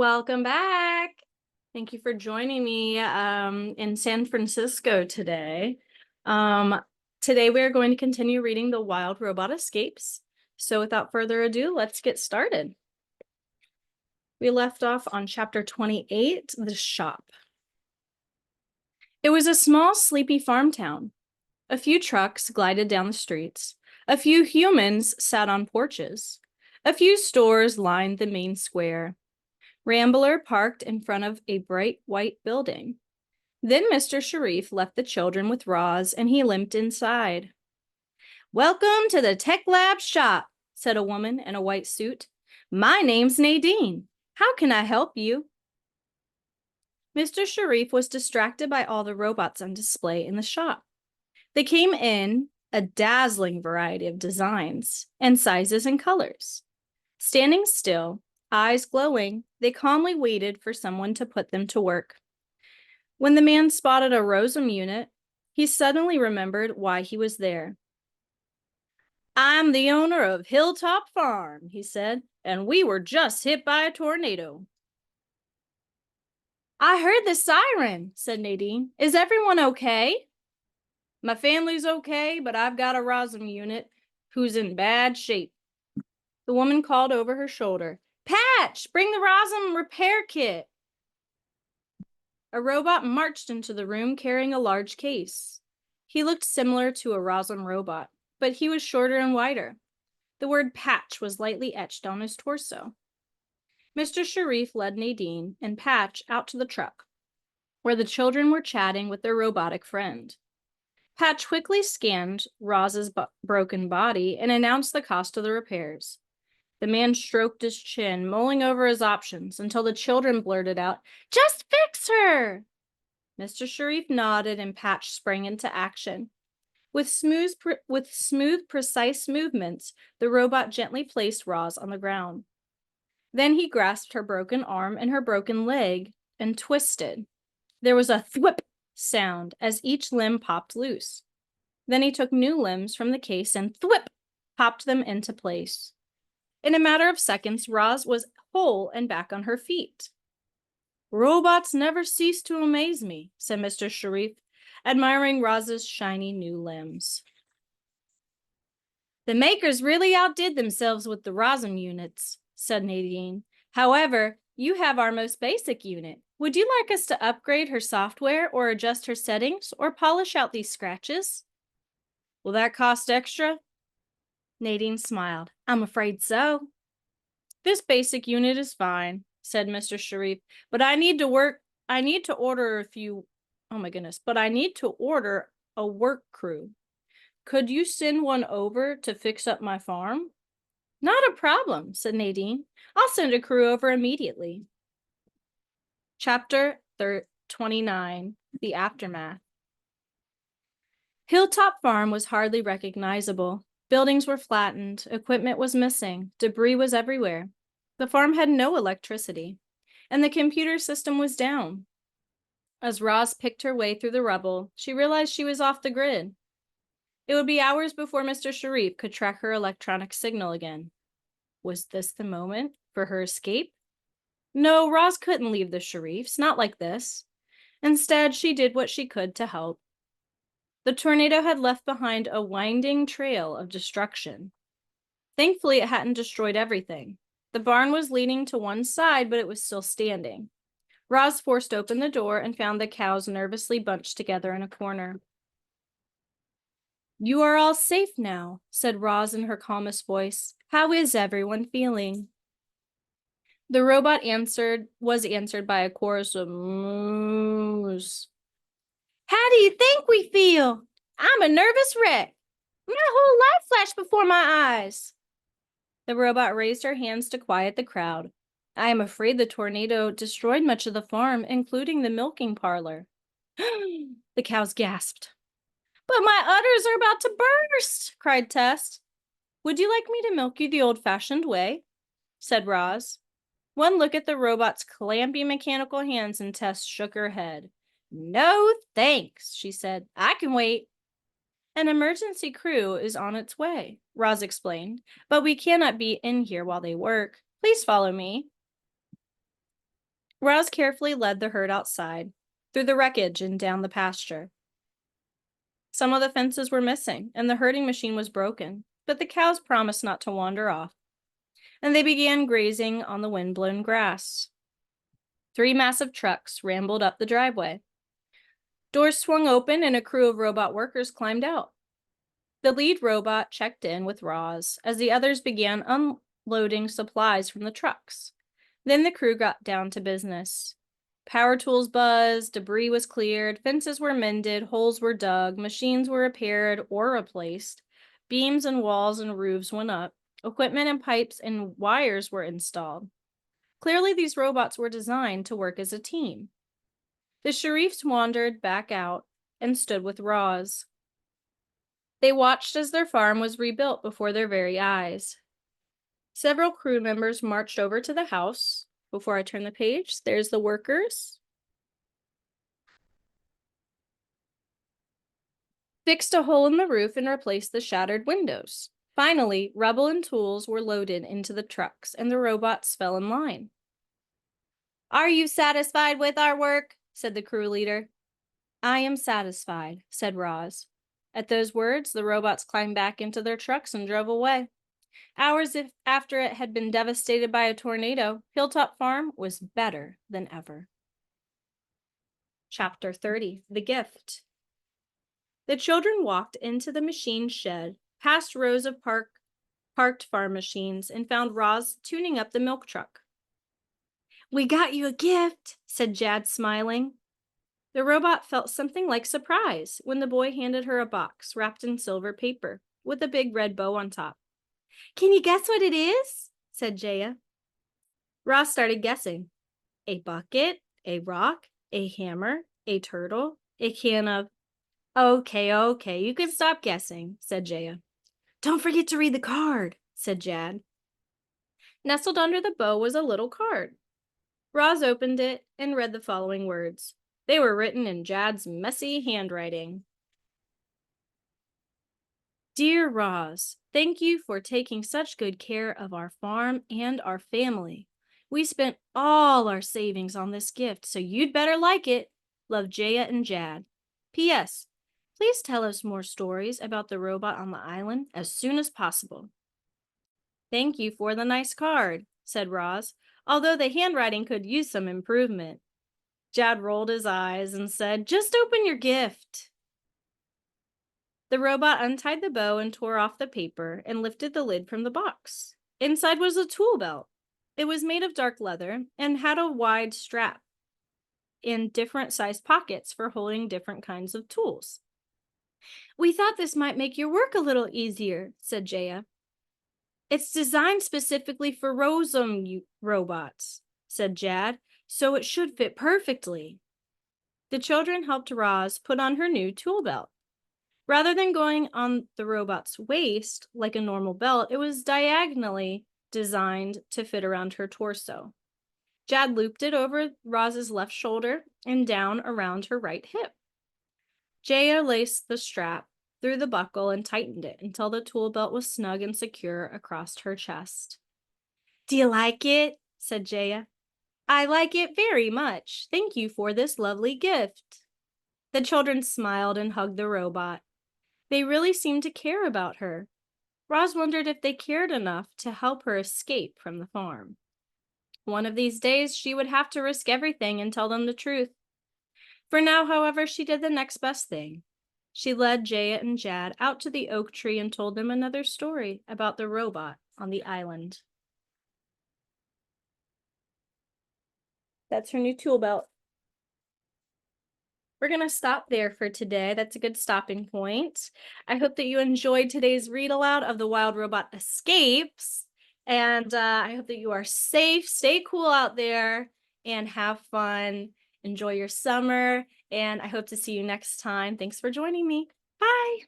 Welcome back. Thank you for joining me in San Francisco today. Today we're going to continue reading The Wild Robot Escapes. So without further ado, let's get started. We left off on chapter 28, The Shop. It was a small, sleepy farm town. A few trucks glided down the streets. A few humans sat on porches. A few stores lined the main square. Rambler parked in front of a bright white building. Then Mr. Sharif left the children with Roz, and he limped inside. "Welcome to the Tech Lab shop," said a woman in a white suit. "My name's Nadine. How can I help you?" Mr. Sharif was distracted by all the robots on display in the shop. They came in a dazzling variety of designs and sizes and colors. Standing still, eyes glowing, they calmly waited for someone to put them to work. When the man spotted a Rosum unit, he suddenly remembered why he was there. "I'm the owner of Hilltop Farm," he said, "and we were just hit by a tornado." "I heard the siren," said Nadine. "Is everyone okay?" "My family's okay, but I've got a Rosum unit who's in bad shape." The woman called over her shoulder, "Patch, bring the Rosum repair kit." A robot marched into the room carrying a large case. He looked similar to a Rosum robot, but he was shorter and wider. The word Patch was lightly etched on his torso. Mr. Sharif led Nadine and Patch out to the truck, where the children were chatting with their robotic friend. Patch quickly scanned Roz's broken body and announced the cost of the repairs. The man stroked his chin, mulling over his options until the children blurted out, "Just fix her!" Mr. Sharif nodded and Patch sprang into action. With smooth, precise movements, the robot gently placed Roz on the ground. Then he grasped her broken arm and her broken leg and twisted. There was a thwip sound as each limb popped loose. Then he took new limbs from the case and thwip popped them into place. In a matter of seconds, Roz was whole and back on her feet. "Robots never cease to amaze me," said Mr. Sharif, admiring Roz's shiny new limbs. "The makers really outdid themselves with the Rosum units," said Nadine. "However, you have our most basic unit. Would you like us to upgrade her software or adjust her settings or polish out these scratches?" "Will that cost extra?" Nadine smiled. "I'm afraid so." "This basic unit is fine," said Mr. Sharif, "but I need to order a work crew. Could you send one over to fix up my farm?" "Not a problem," said Nadine. "I'll send a crew over immediately." Chapter 29, The Aftermath. Hilltop Farm was hardly recognizable. Buildings were flattened, equipment was missing, debris was everywhere. The farm had no electricity, and the computer system was down. As Roz picked her way through the rubble, she realized she was off the grid. It would be hours before Mr. Sharif could track her electronic signal again. Was this the moment for her escape? No, Roz couldn't leave the Sharifs, not like this. Instead, she did what she could to help. The tornado had left behind a winding trail of destruction. Thankfully, it hadn't destroyed everything. The barn was leaning to one side, but it was still standing. Roz forced open the door and found the cows nervously bunched together in a corner. "You are all safe now," said Roz in her calmest voice. "How is everyone feeling?" The robot was answered by a chorus of moos. "How do you think we feel? I'm a nervous wreck. My whole life flashed before my eyes." The robot raised her hands to quiet the crowd. "I am afraid the tornado destroyed much of the farm, including the milking parlor." The cows gasped. "But my udders are about to burst," cried Tess. "Would you like me to milk you the old-fashioned way?" said Roz. One look at the robot's clampy mechanical hands and Tess shook her head. "No, thanks," she said. "I can wait." "An emergency crew is on its way," Roz explained, "but we cannot be in here while they work. Please follow me." Roz carefully led the herd outside, through the wreckage and down the pasture. Some of the fences were missing, and the herding machine was broken, but the cows promised not to wander off, and they began grazing on the wind-blown grass. 3 massive trucks rambled up the driveway. Doors swung open, and a crew of robot workers climbed out. The lead robot checked in with Roz as the others began unloading supplies from the trucks. Then the crew got down to business. Power tools buzzed, debris was cleared, fences were mended, holes were dug, machines were repaired or replaced, beams and walls and roofs went up, equipment and pipes and wires were installed. Clearly, these robots were designed to work as a team. The Sharifs wandered back out and stood with Roz. They watched as their farm was rebuilt before their very eyes. Several crew members marched over to the house. Before I turn the page, there's the workers. Fixed a hole in the roof and replaced the shattered windows. Finally, rubble and tools were loaded into the trucks, and the robots fell in line. "Are you satisfied with our work?" said the crew leader. "I am satisfied," said Roz. At those words, the robots climbed back into their trucks and drove away. Hours after it had been devastated by a tornado, Hilltop Farm was better than ever. Chapter 30, The Gift. The children walked into the machine shed, past rows of parked farm machines, and found Roz tuning up the milk truck. "We got you a gift," said Jad, smiling. The robot felt something like surprise when the boy handed her a box wrapped in silver paper with a big red bow on top. "Can you guess what it is?" said Jaya. Roz started guessing. A bucket, a rock, a hammer, a turtle, a can of... Okay, you can stop guessing, said Jaya. "Don't forget to read the card," said Jad. Nestled under the bow was a little card. Roz opened it and read the following words. They were written in Jad's messy handwriting. "Dear Roz, thank you for taking such good care of our farm and our family. We spent all our savings on this gift, so you'd better like it. Love, Jaya and Jad. P.S. Please tell us more stories about the robot on the island as soon as possible." "Thank you for the nice card," said Roz, although the handwriting could use some improvement. Jad rolled his eyes and said, "Just open your gift." The robot untied the bow and tore off the paper and lifted the lid from the box. Inside was a tool belt. It was made of dark leather and had a wide strap and different sized pockets for holding different kinds of tools. "We thought this might make your work a little easier," said Jaya. "It's designed specifically for Rosum robots," said Jad, "so it should fit perfectly." The children helped Roz put on her new tool belt. Rather than going on the robot's waist like a normal belt, it was diagonally designed to fit around her torso. Jad looped it over Roz's left shoulder and down around her right hip. Jaya laced the strap through the buckle and tightened it until the tool belt was snug and secure across her chest. "Do you like it?" said Jaya. "I like it very much. Thank you for this lovely gift." The children smiled and hugged the robot. They really seemed to care about her. Roz wondered if they cared enough to help her escape from the farm. One of these days, she would have to risk everything and tell them the truth. For now, however, she did the next best thing. She led Jaya and Jad out to the oak tree and told them another story about the robot on the island. That's her new tool belt. We're going to stop there for today. That's a good stopping point. I hope that you enjoyed today's read aloud of The Wild Robot Escapes. And I hope that you are safe, stay cool out there, and have fun. Enjoy your summer. And I hope to see you next time. Thanks for joining me. Bye.